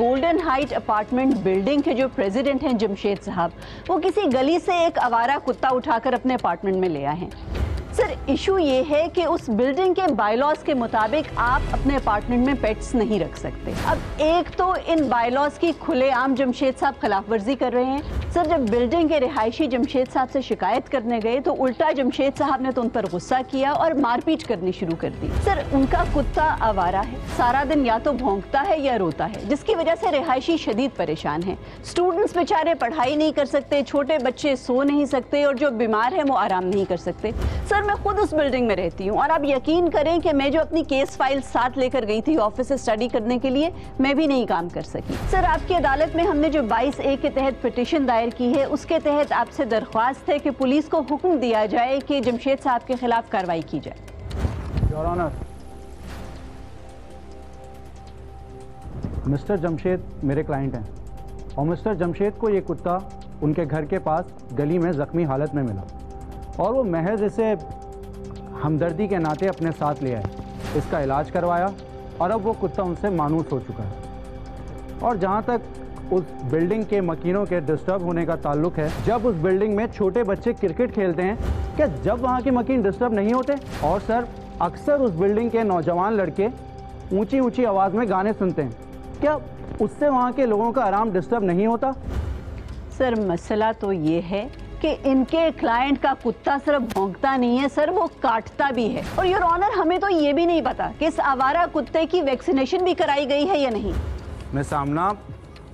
Golden height apartment building के जो president हैं जमशेद साहब, वो किसी गली से एक आवारा कुत्ता उठाकर अपने अपार्टमेंट में ले आए हैं। सर, इशू ये है कि उस बिल्डिंग के बायलॉज के मुताबिक आप अपने अपार्टमेंट में पेट्स नहीं रख सकते। अब एक तो इन बायलॉज की खुलेआम जमशेद साहब खिलाफ वर्जी कर रहे हैं। सर, जब बिल्डिंग के रिहायशी जमशेद साहब से शिकायत करने गए तो उल्टा जमशेद साहब ने तो उन पर गुस्सा किया और मारपीट करनी शुरू कर दी। सर, उनका कुत्ता आवारा है, सारा दिन या तो भौंकता है या रोता है, जिसकी वजह से रिहायशी शदीद परेशान हैं। स्टूडेंट्स बेचारे पढ़ाई नहीं कर सकते, छोटे बच्चे सो नहीं सकते और जो बीमार हैं वो आराम नहीं कर सकते। सर, मैं खुद उस बिल्डिंग में रहती हूँ और आप यकीन करें कि मैं जो अपनी केस फाइल साथ लेकर गई थी ऑफिस से स्टडी करने के लिए, मैं भी नहीं काम कर सकी। सर, आपकी अदालत में हमने जो 22A के तहत पिटीशन दायर की है, उसके तहत आपसे दरख्वास्त है कि पुलिस को हुक्म दिया जाए कि जमशेद साहब के खिलाफ कार्रवाई की जाए। योर ऑनर, मिस्टर जमशेद मेरे क्लाइंट हैं और मिस्टर जमशेद को ये कुत्ता उनके घर के पास गली में ज़ख्मी हालत में मिला और वो महज इसे हमदर्दी के नाते अपने साथ ले आए, इसका इलाज करवाया और अब वो कुत्ता उनसे मानूस हो चुका है। और जहाँ तक उस बिल्डिंग के मकीनों के डिस्टर्ब होने का ताल्लुक है, जब उस बिल्डिंग में छोटे बच्चे क्रिकेट खेलते हैं, क्या जब वहाँ के मकीन डिस्टर्ब नहीं होते? और सर, अक्सर उस बिल्डिंग के नौजवान लड़के ऊंची ऊंची आवाज़ में गाने सुनते हैं, क्या उससे वहाँ के लोगों का आराम डिस्टर्ब नहीं होता? सर, मसला तो ये है कि इनके क्लाइंट का कुत्ता सिर्फ भौंकता नहीं है सर, वो काटता भी है। और योर ऑनर, हमें तो ये भी नहीं पता कि इस आवारा कुत्ते की वैक्सीनेशन भी कराई गई है या नहीं। मैं सामना,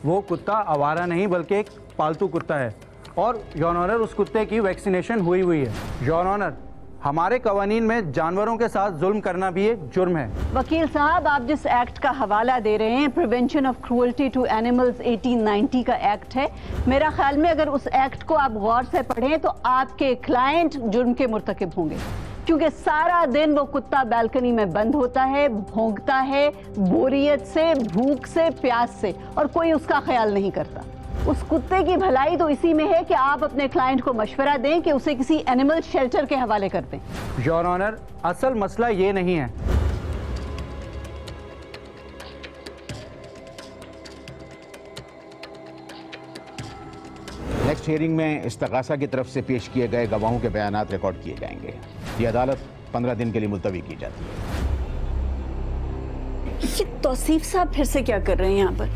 वो कुत्ता आवारा नहीं बल्कि एक पालतू कुत्ता है और योर ऑनर उस कुत्ते की वैक्सीनेशन हुई है। योर ऑनर, हमारे कवानीन में जानवरों के साथ जुल्म करना भी एक जुर्म है। वकील साहब, आप जिस एक्ट का हवाला दे रहे हैं, prevention of cruelty to animals 1890 का एक्ट है, मेरा ख्याल में अगर उस एक्ट को आप गौर से पढ़ें तो आपके क्लाइंट जुर्म के मुर्तकिब होंगे, क्योंकि सारा दिन वो कुत्ता बालकनी में बंद होता है, भौंकता है, बोरियत से, भूख से, प्यास से, और कोई उसका ख्याल नहीं करता। उस कुत्ते की भलाई तो इसी में है कि आप अपने क्लाइंट को मशवरा दें कि उसे किसी एनिमल शेल्टर के हवाले कर दें। योर ऑनर, असल मसला ये नहीं है। नेक्स्ट हियरिंग में इस्तगासा की तरफ से पेश किए गए गवाहों के बयानात रिकॉर्ड किए जाएंगे। ये अदालत 15 दिन के लिए मुलतवी की जाती है। ये तौसीफ साहब फिर से क्या कर रहे हैं यहाँ पर?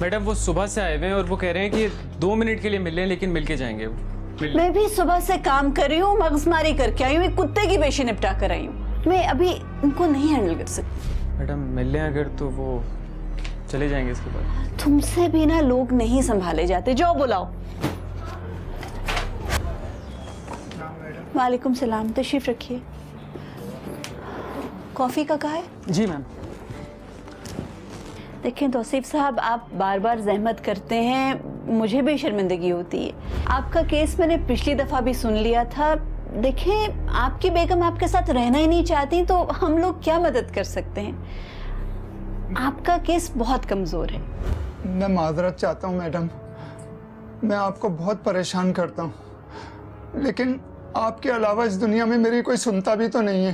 मैडम, वो सुबह से आए हुए हैं और वो कह रहे हैं कि 2 मिनट के लिए मिल लें, लेकिन मिल के जाएंगे वो। मैं भी सुबह से काम कर रही हूँ, मगजमारी करके आई हूँ, एक कुत्ते की पेशी निपटा कर आई हूँ। मैं अभी इनको नहीं हैंडल कर सकती। मैडम, मिल लें अगर तो वो चले जाएंगे इसके बाद। तुमसे भी ना लोग नहीं संभाले जाते, जाओ बुलाओ। वालेकुम सलाम, तशरीफ रखिए। कॉफी का कहा है? जी मैम। देखें तौसीफ साहब, आप बार बार जहमत करते हैं, मुझे भी शर्मिंदगी होती है। आपका केस मैंने पिछली दफ़ा भी सुन लिया था। देखें, आपकी बेगम आपके साथ रहना ही नहीं चाहती तो हम लोग क्या मदद कर सकते हैं? आपका केस बहुत कमज़ोर है। मैं माजरत चाहता हूँ मैडम, मैं आपको बहुत परेशान करता हूँ, लेकिन आपके अलावा इस दुनिया में मेरी कोई सुनता भी तो नहीं है।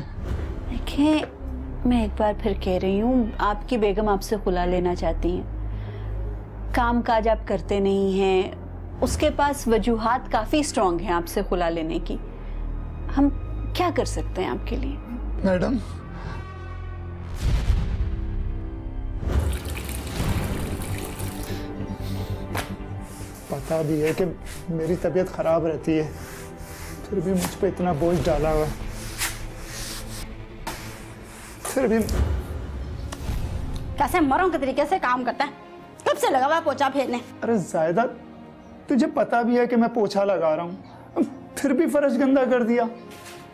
देखें, मैं एक बार फिर कह रही हूँ, आपकी बेगम आपसे खुला लेना चाहती हैं। काम काज आप करते नहीं हैं, उसके पास वजूहात काफ़ी स्ट्रॉन्ग हैं आपसे खुला लेने की। हम क्या कर सकते हैं आपके लिए? मैडम, पता भी है कि मेरी तबीयत खराब रहती है, फिर भी मुझ पे इतना बोझ डाला हुआ है। फिर भी कैसे मरों के तरीके से काम करता है, कब से लगा हुआ पोछा फेरने। अरे जायदा, तुझे पता भी है कि मैं पोछा लगा रहा हूँ, फिर भी फर्श गंदा कर दिया।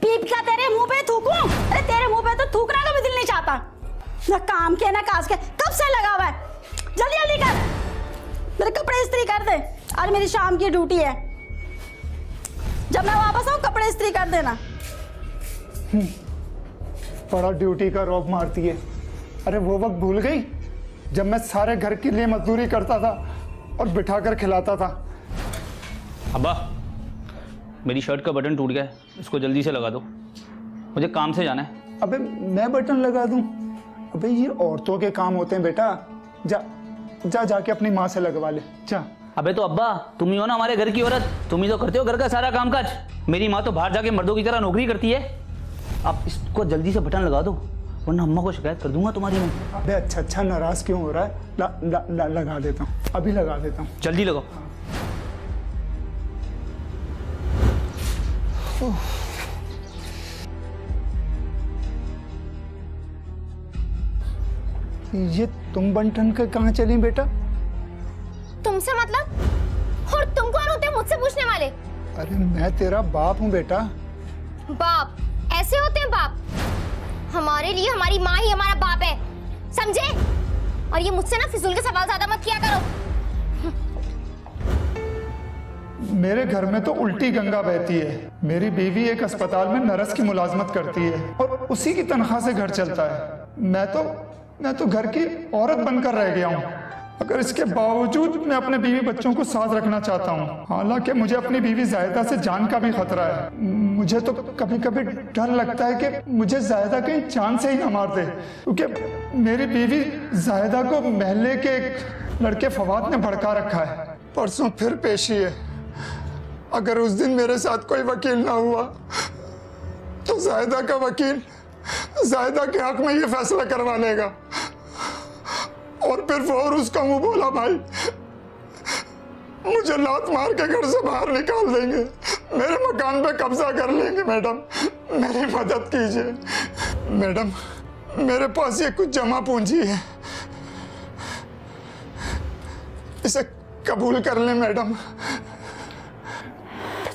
पीप का तेरे मुंह पे थूकूं? अरे तेरे मुंह पे तो थूकना का भी दिल नहीं चाहता। ना काम के ना काज के, कब से लगा हुआ है। जल्दी जल्दी कर, मेरे कपड़े इस्त्री कर दे, आज मेरी शाम की ड्यूटी है। जब मैं वापस आऊँ कपड़े इस्त्री कर देना। बड़ा ड्यूटी का रौब मारती है। अरे वो वक्त भूल गई जब मैं सारे घर के लिए मजदूरी करता था और बिठा कर खिलाता था। अब्बा, मेरी शर्ट का बटन टूट गया है, इसको जल्दी से लगा दो, मुझे काम से जाना है। अबे मैं बटन लगा दूं? अबे ये औरतों के काम होते हैं बेटा, जा जा जाके अपनी माँ से लगवा ले, जा। अबे तो अब्बा, तुम ही हो ना हमारे घर की औरत, तुम ही तो करते हो घर का सारा कामकाज। मेरी माँ तो बाहर जाके मर्दों की तरह नौकरी करती है। अब इसको जल्दी से बटन लगा दो, वरना अम्मा को शिकायत कर दूंगा तुम्हारी मैं। अबे अच्छा नाराज क्यों हो रहा है? लगा देता हूँ, अभी लगा देता हूँ। जल्दी लगाओ। ये तुम बंटन के कहाँ चली बेटा? तुमसे मतलब? और तुम कौन होते हो मुझसे पूछने वाले? अरे मैं तेरा बाप हूँ बेटा। बाप? ऐसे होते हैं बाप? हमारे लिए हमारी माँ ही हमारा बाप है, समझे? और ये मुझसे ना फिजूल के सवाल ज्यादा मत किया करो। मेरे घर में तो उल्टी गंगा बहती है। मेरी बीवी एक अस्पताल में नर्स की मुलाजमत करती है और उसी की तनख्वाह से घर चलता है। मैं तो घर की औरत बनकर रह गया हूँ। अगर इसके बावजूद मैं अपने बीवी बच्चों को साथ रखना चाहता हूँ। हालांकि मुझे अपनी बीवी जायदा से जान का भी खतरा है। मुझे तो कभी कभी डर लगता है कि मुझे जायदा कहीं जान से ही ना मार दे, क्योंकि मेरी बीवी जायदा को महल्ले के एक लड़के फवाद ने भड़का रखा है। परसों फिर पेशी है। अगर उस दिन मेरे साथ कोई वकील ना हुआ तो जायदा का वकील जायदा के हक में ये फैसला करवा लेगा और फिर फौर उसका मुंह बोला भाई मुझे लात मार के घर से बाहर निकाल देंगे, मेरे मकान पे कब्जा कर लेंगे। मैडम मेरी मदद कीजिए। मैडम मेरे पास ये कुछ जमा पूंजी है, इसे कबूल कर लें मैडम।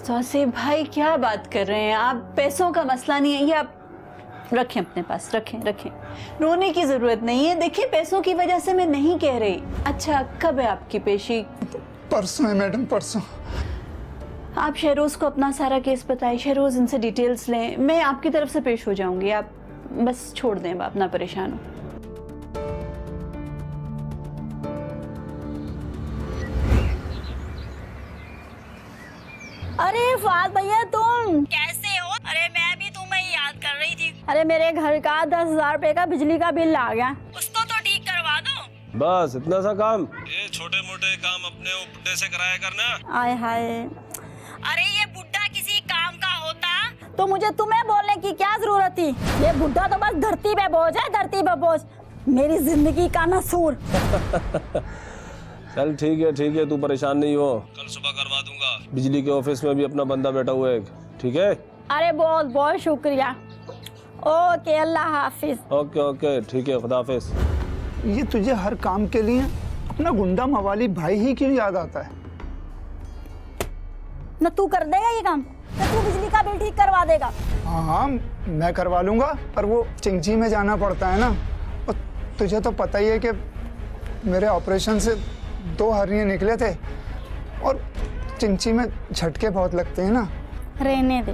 तौसीफ भाई क्या बात कर रहे हैं आप? पैसों का मसला नहीं है ये, आप रखें अपने पास, रखें। रोने की जरूरत नहीं है। देखिए पैसों की वजह से मैं नहीं कह रही। अच्छा कब है आपकी पेशी? परसों है मैडम, परसों। आप शहरोज को अपना सारा केस बताइए, शहरोज इनसे डिटेल्स लें, मैं आपकी तरफ से पेश हो जाऊंगी। आप बस छोड़ दें, आप ना परेशान हो। अरे फवाद भैया तुम कैसे हो? अरे मैं भी तुम्हें याद कर रही थी। अरे मेरे घर का 10,000 रुपए का बिजली का बिल आ गया, उसको तो ठीक करवा दो। बस इतना सा काम? ये छोटे मोटे काम अपने बुड्ढे से कराया करना। आय हाय, अरे ये बुड्ढा किसी काम का होता तो मुझे तुम्हें बोलने की क्या जरूरत थी? ये बुड्ढा तो बस धरती पे बोझ है, धरती पे बोझ, मेरी जिंदगी का नसूर। चल ठीक है, तू परेशान नहीं हो, कल सुबह करवा दूंगा। बिजली के ऑफिस में भी अपना बंदा बैठा हुआ है, ठीक है? अरे बहुत बहुत शुक्रिया। ओके अल्लाह हाफिज। ओके ठीक है, खुदा हाफिज। ये तुझे हर काम के लिए अपना गुंडा मवाली भाई ही क्यों याद आता है? न तू कर देगा ये काम? न तू बिजली का बिल ठीक करवा देगा? हाँ मैं करवा लूंगा, पर वो चिंची में जाना पड़ता है ना। और तुझे तो पता ही है कि मेरे ऑपरेशन से 2 हर्नियाँ निकले थे और चिंची में झटके बहुत लगते हैं ना। रहने दे।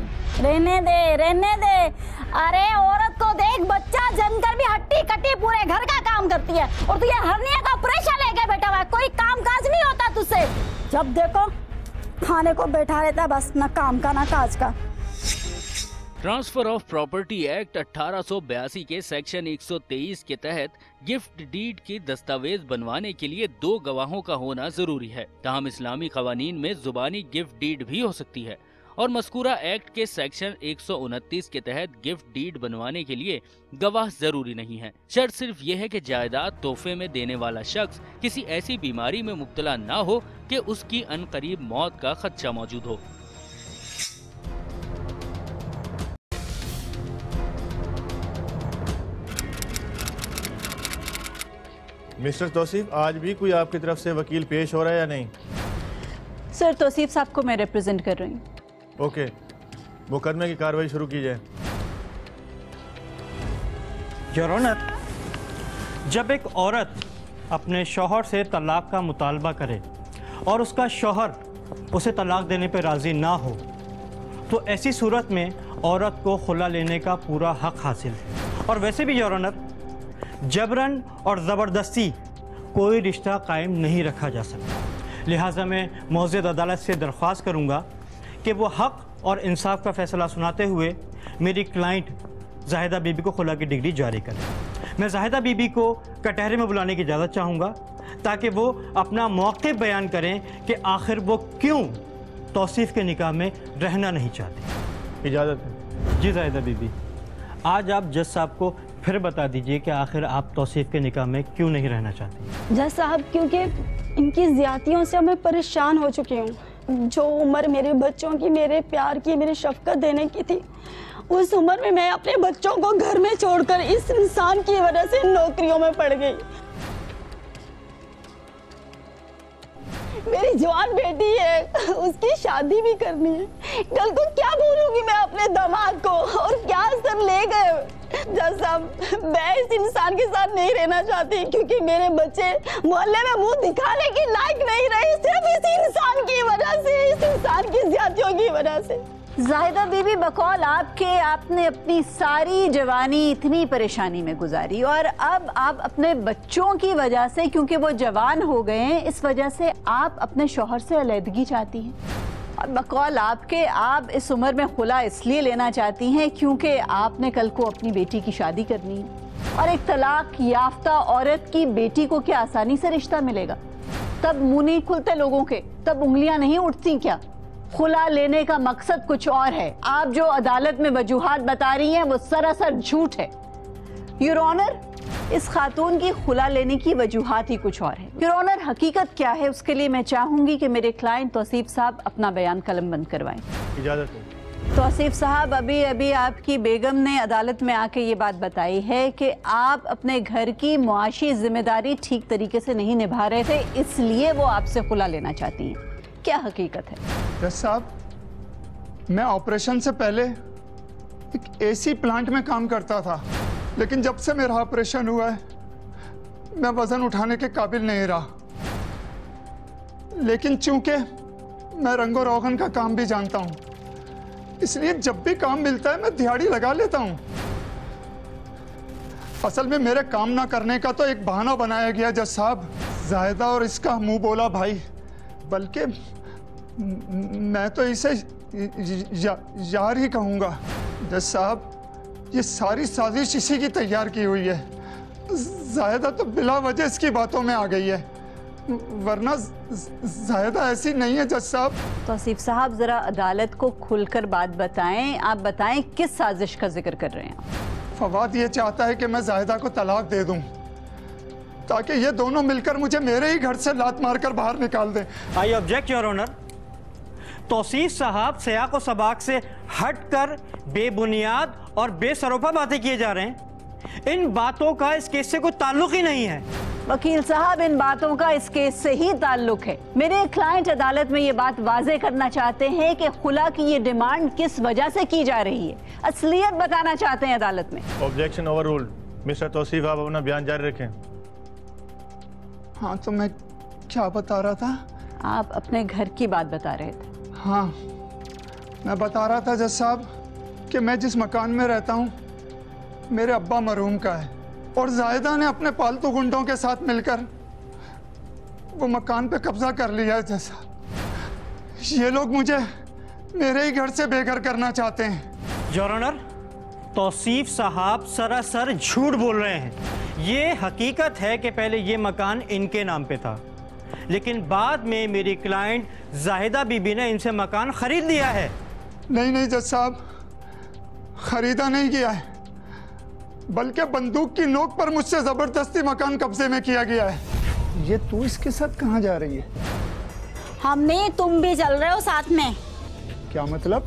अरे औरत को देख, बच्चा जमकर भी हट्टी कट्टी पूरे घर का काम करती है और तू ये हर्निया का ऑपरेशन लेके बैठा हुआ है। कोई काम काज नहीं होता तुझसे, जब देखो खाने को बैठा रहता, बस न काम का ना काज का। ट्रांसफर ऑफ प्रॉपर्टी एक्ट 1882 के सेक्शन 123 के तहत गिफ्ट डीड की दस्तावेज बनवाने के लिए 2 गवाहों का होना जरूरी है। ताहम इस्लामी कवानीन में जुबानी गिफ्ट डीड भी हो सकती है और मज़कूरा एक्ट के सेक्शन 129 के तहत गिफ्ट डीड बनवाने के लिए गवाह जरूरी नहीं है। शर्त सिर्फ यह है कि जायदाद तोहफे में देने वाला शख्स किसी ऐसी बीमारी में मुब्तला ना हो कि उसकी अनकरीब मौत का खदशा मौजूद हो। मिस्टर तौसीफ, आज भी कोई आपकी तरफ से वकील पेश हो रहा है या नहीं? सर तौसीफ साहब को मैं रिप्रेजेंट कर रही हूँ। ओके, मुकदमे की कार्रवाई शुरू की जाए। योर ऑनर, जब एक औरत अपने शौहर से तलाक का मुतालबा करे और उसका शौहर उसे तलाक देने पर राज़ी ना हो, तो ऐसी सूरत में औरत को खुला लेने का पूरा हक हासिल है। और वैसे भी योर ऑनर, जबरन और ज़बरदस्ती कोई रिश्ता कायम नहीं रखा जा सकता। लिहाजा मैं मौजूद अदालत से दरख्वास्त करूँगा कि वो हक और इंसाफ का फ़ैसला सुनाते हुए मेरी क्लाइंट जाहिदा बीबी को खुला की डिग्री जारी करें। मैं जाहिदा बीबी को कटहरे में बुलाने की इजाज़त चाहूँगा ताकि वो अपना मौक़िफ़ बयान करें कि आखिर वो क्यों तौसीफ़ के निकाह में रहना नहीं चाहती। इजाज़त है। जी ज़ाहिदा बीबी, आज आप जज साहब को फिर बता दीजिए कि आखिर आप तौसीफ़ के निकाह में क्यों नहीं रहना चाहती। जज साहब, क्योंकि इनकी ज़्यादतियों से मैं परेशान हो चुकी हूँ। जो उम्र मेरे बच्चों की मेरे प्यार की, मेरी शफ़क़त देने की थी, उस उम्र में मैं अपने बच्चों को घर में छोड़कर इस इंसान की वजह से नौकरियों में पड़ गई। मेरी जवान बेटी है, उसकी शादी भी करनी है। कल को क्या बोलूंगी मैं अपने दामाद को, और क्या सब ले गए। जज साहब, मैं इस इंसान के साथ नहीं रहना चाहती, क्योंकि मेरे बच्चे मोहल्ले में मुंह दिखाने के लायक नहीं रहे, सिर्फ इस इंसान की वजह से, इस इंसान की ज्यादतियों की वजह से। ज़ाहिदा बीबी, बकौल आपके आपने अपनी सारी जवानी इतनी परेशानी में गुजारी, और अब आप अपने बच्चों की वजह से, क्योंकि वो जवान हो गए हैं, इस वजह से आप अपने शौहर से अलहदगी चाहती हैं। और बकौल आपके आप इस उम्र में खुला इसलिए लेना चाहती हैं क्योंकि आपने कल को अपनी बेटी की शादी करनी है। और एक तलाक याफ्ता औरत की बेटी को क्या आसानी से रिश्ता मिलेगा? तब मुंह नहीं खुलते लोगों के, तब उंगलियां नहीं उठती क्या? खुला लेने का मकसद कुछ और है। आप जो अदालत में वजूहात बता रही हैं वो सरासर झूठ है। योर ऑनर, इस खातून की खुला लेने की वजूहात ही कुछ और है। योर ऑनर, हकीकत क्या है उसके लिए मैं चाहूंगी कि मेरे क्लाइंट तौसीफ साहब अपना बयान कलमबंद करवाएं। इजाज़त है। तौसीफ साहब, अभी अभी आपकी बेगम ने अदालत में आके ये बात बताई है कि आप अपने घर की मुआशी जिम्मेदारी ठीक तरीके से नहीं निभा रहे थे, इसलिए वो आपसे खुला लेना चाहती हैं। क्या हकीकत है? जज साहब, मैं ऑपरेशन से पहले एक एसी प्लांट में काम करता था, लेकिन जब से मेरा ऑपरेशन हुआ है मैं वजन उठाने के काबिल नहीं रहा। लेकिन चूंकि मैं रंगो रोगन का काम भी जानता हूं, इसलिए जब भी काम मिलता है मैं दिहाड़ी लगा लेता हूं। असल में मेरे काम ना करने का तो एक बहाना बनाया गया जज साहब, जायदा और इसका मुंह बोला भाई, बल्कि मैं तो इसे यार ही कहूँगा। जज साहब, ये सारी साजिश इसी की तैयार की हुई है। जायदा तो बिला वजह इसकी बातों में आ गई है, वरना जायदा ऐसी नहीं है। जज साहब, तौसीफ साहब, जरा अदालत को खुलकर बात बताएं। आप बताएं किस साजिश का जिक्र कर रहे हैं? फवाद ये चाहता है कि मैं जायदा को तलाक दे दूं, ताकि ये दोनों मिलकर मुझे मेरे ही घर से लात मारकर बाहर निकाल दें। I object your honour. Tauseef साहब सयाक व सबाक से हटकर बेबुनियाद और बेसरोपा बातें किए जा रहे हैं। इन बातों का इस केस से कोई ताल्लुक ही नहीं है। वकील साहब, इन बातों का इस केस से ही ताल्लुक है। मेरे क्लाइंट अदालत में ये बात वाजे करना चाहते हैं कि खुला की ये डिमांड किस वजह से की जा रही है, असलियत बताना चाहते हैं अदालत में। Objection overruled. मिस्टर तौसीफ, आप अपना बयान जारी रखें। हाँ, तो मैं क्या बता रहा था? आप अपने घर की बात बता रहे थे। हाँ, मैं बता रहा था जज साहब कि मैं जिस मकान में रहता हूँ मेरे अब्बा मरहूम का है, और जायदा ने अपने पालतू गुंडों के साथ मिलकर वो मकान पे कब्जा कर लिया है। जज साहब, ये लोग मुझे मेरे ही घर से बेघर करना चाहते हैं। योर ऑनर, तौसीफ साहब सरासर झूठ बोल रहे हैं। ये हकीकत है कि पहले ये मकान इनके नाम पे था, लेकिन बाद में मेरी क्लाइंट जाहिदा बीबी ने इनसे मकान खरीद लिया है। नहीं जज साहब, खरीदा नहीं किया है, बल्कि बंदूक की नोक पर मुझसे जबरदस्ती मकान कब्जे में किया गया है। ये तू इसके साथ कहाँ जा रही है? हमने तुम भी चल रहे हो साथ में। क्या मतलब?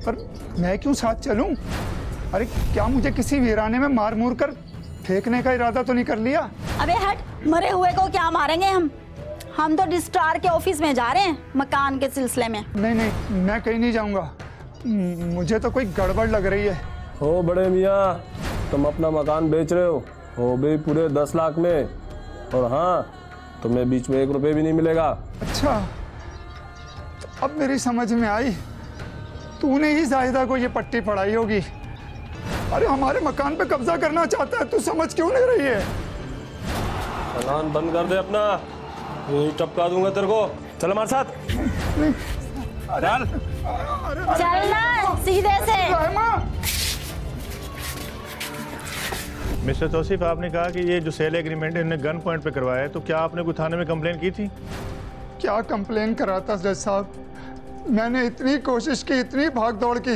पर मैं क्यों साथ चलूं? अरे क्या मुझे किसी वीराने में मार मूर कर फेंकने का इरादा तो नहीं कर लिया? अबे हट, मरे हुए को क्या मारेंगे हम तो रजिस्ट्रार के ऑफिस में जा रहे हैं मकान के सिलसिले में। नहीं, मैं कहीं नहीं जाऊंगा। मुझे तो कोई गड़बड़ लग रही है। हो बड़े मियाँ, तुम अपना मकान बेच रहे हो भी पूरे 10 लाख में, और हाँ, तुम्हें बीच में 1 रुपये भी नहीं मिलेगा। अच्छा, तो अब मेरी समझ में आई, तूने ही जाहिदा को ये पट्टी पढ़ाई होगी। अरे हमारे मकान पे कब्जा करना चाहता है, तू समझ क्यों नहीं रही है? मकान बंद कर दे अपना, यही टपका दूंगा तेरे को। चल हमारे साथ। चलना सीधे से। मिस्टर तौसीफ, आपने कहा कि ये जो सेल एग्रीमेंट है इन्होंने गन पॉइंट पे करवाया है, तो क्या आपने कोई थाने में कंप्लेन की थी? क्या कंप्लेन करा था जज साहब? मैंने इतनी कोशिश की, इतनी भाग दौड़ की,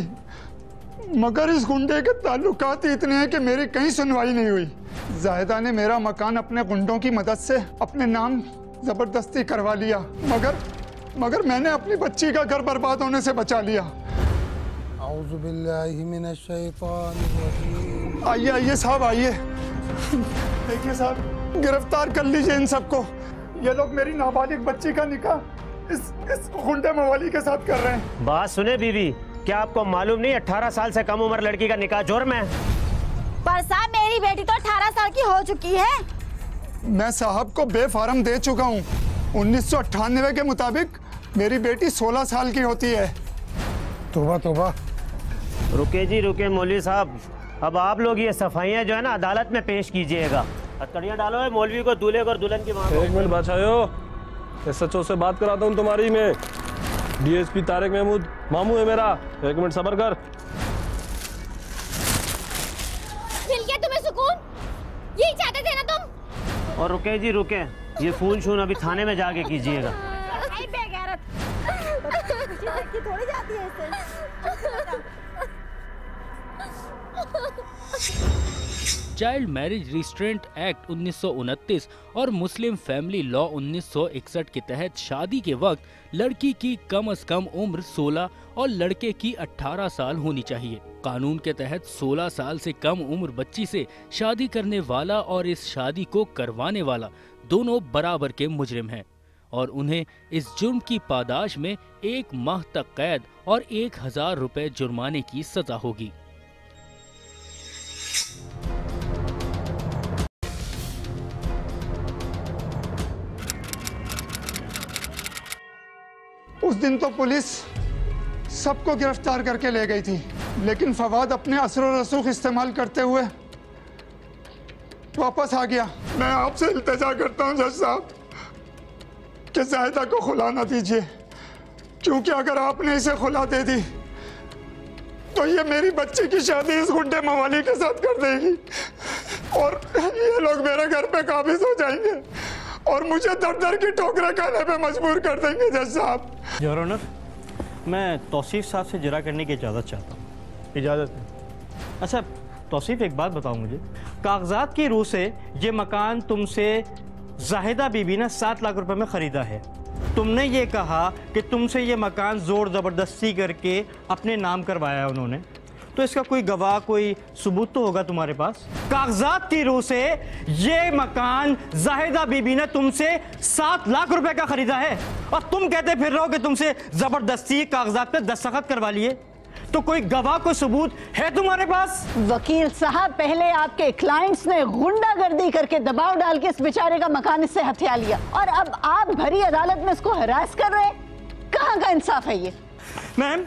मगर इस गुंडे के ताल्लुकात ही इतने हैं कि मेरी कहीं सुनवाई नहीं हुई। जाहिदा ने मेरा मकान अपने गुंडों की मदद से अपने नाम जबरदस्ती करवा लिया, मगर मैंने अपनी बच्ची का घर बर्बाद होने से बचा लिया। आइए आइए साहब, आइए। देखिए साहब, गिरफ्तार कर लीजिए इन सबको। ये लोग मेरी नाबालिग बच्ची का निकाह इस गुंडे मवाली के साथ कर रहे हैं। बात सुने बीबी, क्या आपको मालूम नहीं 18 साल से कम उम्र लड़की का निकाह जुर्म है? पर साहब मेरी बेटी तो 18 साल की हो चुकी है। मैं साहब को बेफारम दे चुका हूँ। 1998 के मुताबिक मेरी बेटी 16 साल की होती है। तौबा तौबा। रुके जी रुके मौलवी साहब, अब आप लोग ये सफाइयाँ जो है ना अदालत में पेश कीजिएगा। हथकड़ियाँ डालो है मौलवी को, दूल्हे को और दुल्हन की माँ को। एक मिनट बादशाहो, SHO से बात कराता हूँ तुम्हारी में। DSP तारिक महमूद मामू है मेरा, 1 मिनट सब्र कर। मिल गया तुम्हें सुकून? यही चाहते थे ना तुम? और रुके जी रुके, ये फोन शून अभी थाने में जाके कीजिएगा। थोड़ी जाती है इससे। चाइल्ड मैरिज रिस्ट्रेंट एक्ट 1929 और मुस्लिम फैमिली लॉ 1961 के तहत शादी के वक्त लड़की की कम से कम उम्र 16 और लड़के की 18 साल होनी चाहिए। कानून के तहत 16 साल से कम उम्र बच्ची से शादी करने वाला और इस शादी को करवाने वाला दोनों बराबर के मुजरिम हैं और उन्हें इस जुर्म की पादाश में 1 माह तक कैद और 1000 रुपए जुर्माने की सजा होगी। उस दिन तो पुलिस सबको गिरफ्तार करके ले गई थी, लेकिन फवाद अपने असर और रसूख इस्तेमाल करते हुए वापस आ गया। मैं आपसे इल्तिजा करता हूं जज साहब कि जाहिदा को खुला ना दीजिए, क्योंकि अगर आपने इसे खुला दे दी तो ये मेरी बच्ची की शादी इस गुंडे मवाली के साथ कर देगी और ये लोग मेरे घर पे काबिज हो जाएंगे और मुझे दर दर की ठोकरें खाने पे मजबूर कर देंगे जज साहब। योर ऑनर, मैं तौसीफ साहब से जरा करने की इजाज़त चाहता हूँ। इजाज़त है। अच्छा तौसीफ, एक बात बताओ मुझे, कागजात की रूह से ये मकान तुमसे जाहिदा बीबी ने 7 लाख रुपए में ख़रीदा है। तुमने ये कहा कि तुमसे ये मकान ज़ोर ज़बरदस्ती करके अपने नाम करवाया उन्होंने, तो इसका कोई गवाह, कोई सबूत तो होगा तुम्हारे पास? कागजात की रूह से ये मकान जाहिदा बीबी ने तुमसे 7 लाख रुपए का खरीदा है और तुम कहते फिर रहो कि तुमसे जबरदस्ती कागजात पे दस्तखत करवा लिए। तो कोई गवाह, कोई सबूत है तुम्हारे पास? वकील साहब, पहले आपके क्लाइंट्स ने गुंडागर्दी करके दबाव डाल के इस बेचारे का मकान इससे हथिया लिया और अब आप भरी अदालत में इसको हरास कर रहे हैं। कहाँ का इंसाफ है ये? मैम,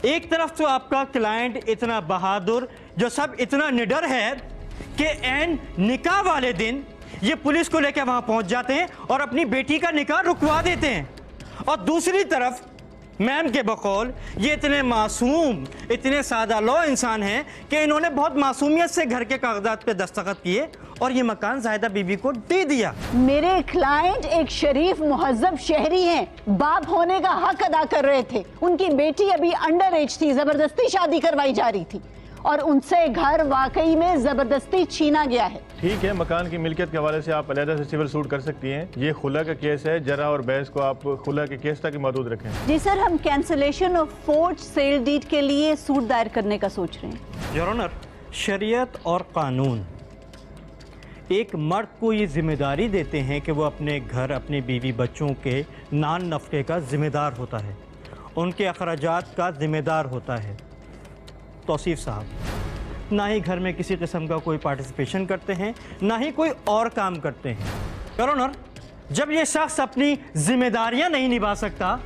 एक तरफ तो आपका क्लाइंट इतना बहादुर, जो सब इतना निडर है कि एन निकाह वाले दिन ये पुलिस को लेकर वहां पहुंच जाते हैं और अपनी बेटी का निकाह रुकवा देते हैं, और दूसरी तरफ मैम के बकौल ये इतने मासूम, इतने सादा लौ इंसान हैं कि इन्होंने बहुत मासूमियत से घर के कागजात पे दस्तखत किए और ये मकान जाहिदा बीबी को दे दिया। मेरे क्लाइंट एक शरीफ मुहज्जब शहरी हैं, बाप होने का हक अदा कर रहे थे। उनकी बेटी अभी अंडर एज थी, जबरदस्ती शादी करवाई जा रही थी और उनसे घर वाकई में जबरदस्ती छीना गया है। ठीक है, मकान की मिल्कियत के हवाले से आप अलहदा से सिविल सूट कर सकती हैं। ये खुला का केस है, जरा और बहस को आप खुला के केस तक महदूद रखें। जी सर, हम cancellation of forge sale deed के लिए सूट दायर करने का सोच रहे हैं। योर ऑनर, शरीयत और कानून एक मर्द को ये जिम्मेदारी देते हैं कि वो अपने घर, अपने बीवी बच्चों के नान नफ़े का जिम्मेदार होता है, उनके अखराजात का जिम्मेदार होता है। तौसीफ साहब ना ही घर में किसी किस्म का कोई पार्टिसिपेशन करते हैं, ना ही कोई और काम करते हैं। योर ऑनर, जब ये शख्स अपनी जिम्मेदारियां नहीं निभा सकता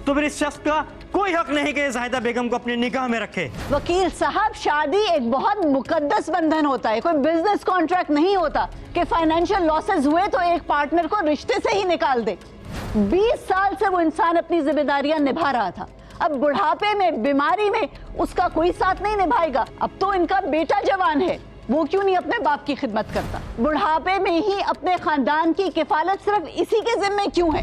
तो फिर इस शख्स का कोई हक नहीं कि जाहिदा बेगम को अपने निगाह में रखे। वकील साहब, शादी एक बहुत मुकद्दस बंधन होता है, कोई बिजनेस कॉन्ट्रैक्ट नहीं होता कि फाइनेंशियल लॉसेस हुए तो एक पार्टनर को रिश्ते से ही निकाल दे। 20 साल से वो इंसान अपनी जिम्मेदारियां निभा रहा था, अब बुढ़ापे में, बीमारी में उसका कोई साथ नहीं निभाएगा। अब तो इनका बेटा जवान है, वो क्यों नहीं अपने बाप की खिदमत करता? बुढ़ापे में ही अपने खानदान की किफालत सिर्फ इसी के जिम्मे क्यों है?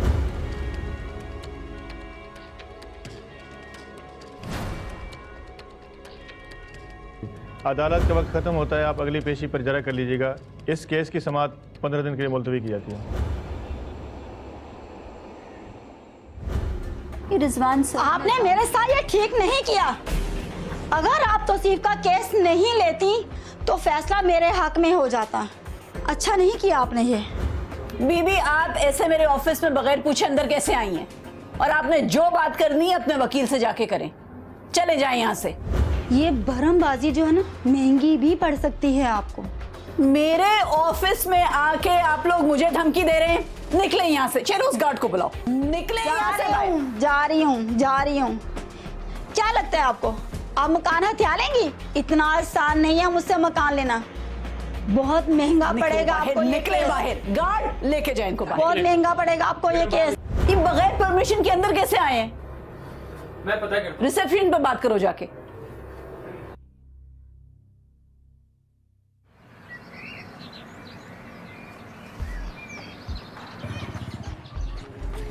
अदालत का वक्त खत्म होता है, आप अगली पेशी पर जरा कर लीजिएगा। इस केस की समाअत 15 दिन के लिए मुलतवी की जाती है। रिजवान सर, आपने मेरे साथ ये ठीक नहीं किया। अगर आप तौसीफ का केस नहीं लेती तो फैसला मेरे हक में हो जाता। अच्छा नहीं किया आपने ये। बीबी, आप ऐसे मेरे ऑफिस में बगैर पूछे अंदर कैसे आई हैं? और आपने जो बात करनी है अपने वकील से जाके करें। चले जाएं यहाँ से। ये भरमबाजी जो है ना, महंगी भी पड़ सकती है आपको। मेरे ऑफिस में आके आप लोग मुझे धमकी दे रहे हैं? निकले यहाँ से। चलो उस गार्ड को बुलाओ। निकले यहाँ से। जा रही हूँ। क्या लगता है आपको आप मकान हथिया लेंगी? इतना आसान नहीं है मुझसे मकान लेना। बहुत महंगा पड़ेगा आपको। निकले बाहर। गार्ड लेके जाए इनको बाहर। बहुत महंगा पड़ेगा आपको ये केस। ये बगैर परमिशन के अंदर कैसे आए हैं? मैं पता करता। रिसेप्शन पे बात करो जाके।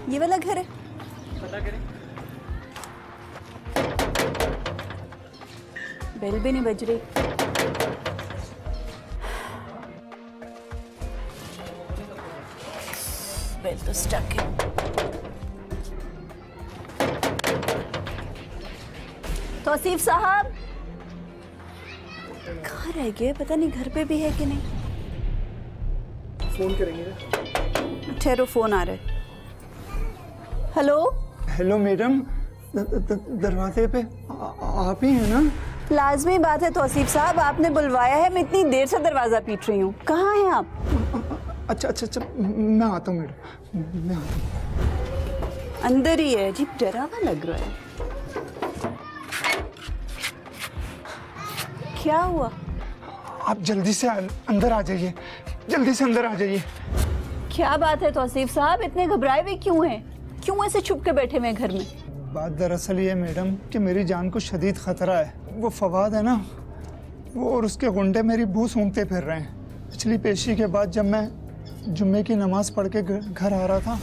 ये वाला घर है। पता करें। बेल भी नहीं बज रही। बेल तो स्टक है। तौसीफ साहब कहाँ रह गए? पता नहीं घर पे भी है कि नहीं। फोन करेंगे। ठहरो, फोन आ रहा है। हेलो। हेलो मैडम, दरवाजे पे आप ही हैं ना? लाजमी बात है तौसीफ साहब, आपने बुलवाया है। मैं इतनी देर से दरवाजा पीट रही हूँ। कहाँ हैं आप? अच्छा, मैं आता हूँ मैडम, मैं आता हूँ। अंदर ही है। जी डरावा लग रहा है। क्या हुआ? आप जल्दी से अंदर आ जाइए, जल्दी से अंदर आ जाइए। क्या बात है तौसीफ साहब, इतने घबराए हुए क्यों हैं? क्यों ऐसे छुप के बैठे हुए घर में? बात दरअसल ये मैडम कि मेरी जान को शदीद खतरा है। वो फवाद है ना, वो और उसके गुंडे मेरी बू सूंघते फिर रहे हैं। पिछली पेशी के बाद जब मैं जुम्मे की नमाज पढ़ के घर आ रहा था,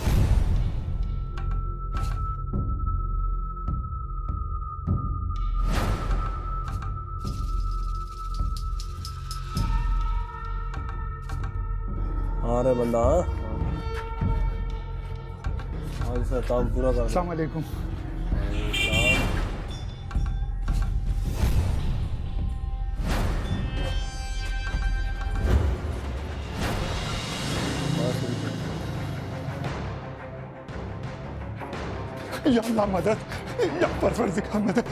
अरे बंदा आज से काम पूरा कर। अस्सलाम वालेकुम। या अल्लाह मदद, या परवरदिगार मदद।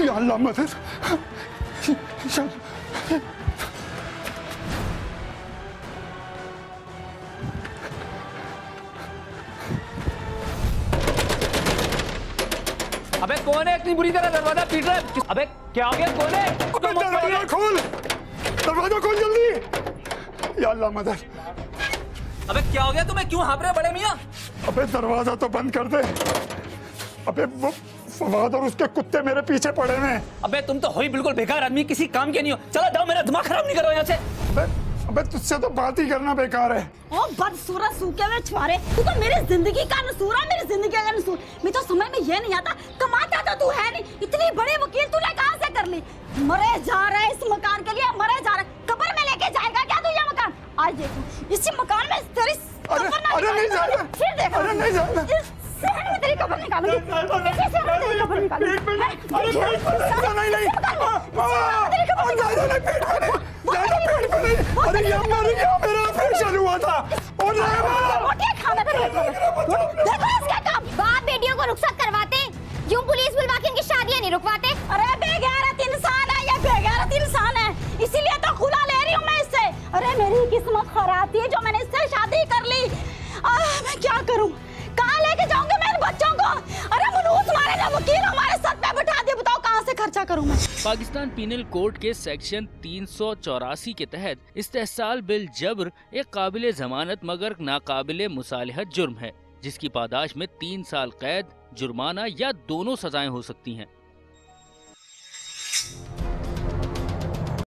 या अल्लाह मदद। अबे कौन है इतनी बुरी तरह दरवाजा पीट रहा है? अबे क्या हो गया? कौन है? दरवाजा खोल, दरवाजा खोल जल्दी। या अल्लाह मदद। अबे क्या हो गया तुम्हें? क्यों हाँप रहे बड़े मियाँ? अबे दरवाजा तो बंद कर दे। अबे वो फवाद और उसके कुत्ते मेरे पीछे पड़े हैं। अबे तुम तो हो ही बिल्कुल बेकार आदमी, किसी काम के नहीं हो। चलो जाओ, मेरा दिमाग खराब नहीं करो यहाँ से। अबे तुझसे तो बात ही करना बेकार है। ओ बदसूरत सूखे हुए छुआरे, तू तो मेरी जिंदगी का नसूर है, मेरी जिंदगी का नसूर। मैं तो समझ में ये नहीं आता, कमाता तो तू है नहीं। इतनी बड़ी वकील तूने कहाँ से कर ली? मरे जा रहे इस मकान के लिए, मरे जा रहे। कब्र में लेके जाएगा क्या तू ये मकान? आज देखो इसी मकान में तेरी अरे नहीं जाना, फिर देखो। अरे नहीं जाना। शहर में तेरी कब्र निकालूंगी। शहर में तेरी कब्र निकालूंगी। अरे ये मर गया, मेरा ऑपरेशन हुआ था। बाप बेटियों को रुखसत करवाते, यूं पुलिस बुलवा के इनकी शादियां नहीं रुकवाते। अरे बेगैरत इंसान है ये, बेगैरत इंसान है, इसीलिए तो खुला ले रही हूँ मैं इससे। अरे मेरी किस्मत खराब थी जो मैंने इससे शादी कर ली। मैं क्या करूँ? कहाँ लेके जाऊंगी मैं इन बच्चों को? अरे मनुष्य मारे ना वकील हमारे सर पे बैठा दिए, बताओ कहाँ से खर्चा करूँ मैं? पाकिस्तान पीनल कोड के सेक्शन 384 के तहत इस्तेहसाल बिल जब्र एक काबिल जमानत मगर नाकाबिल मुसालहत जुर्म है, जिसकी पादाश में 3 साल कैद, जुर्माना या दोनों सजाएं हो सकती हैं।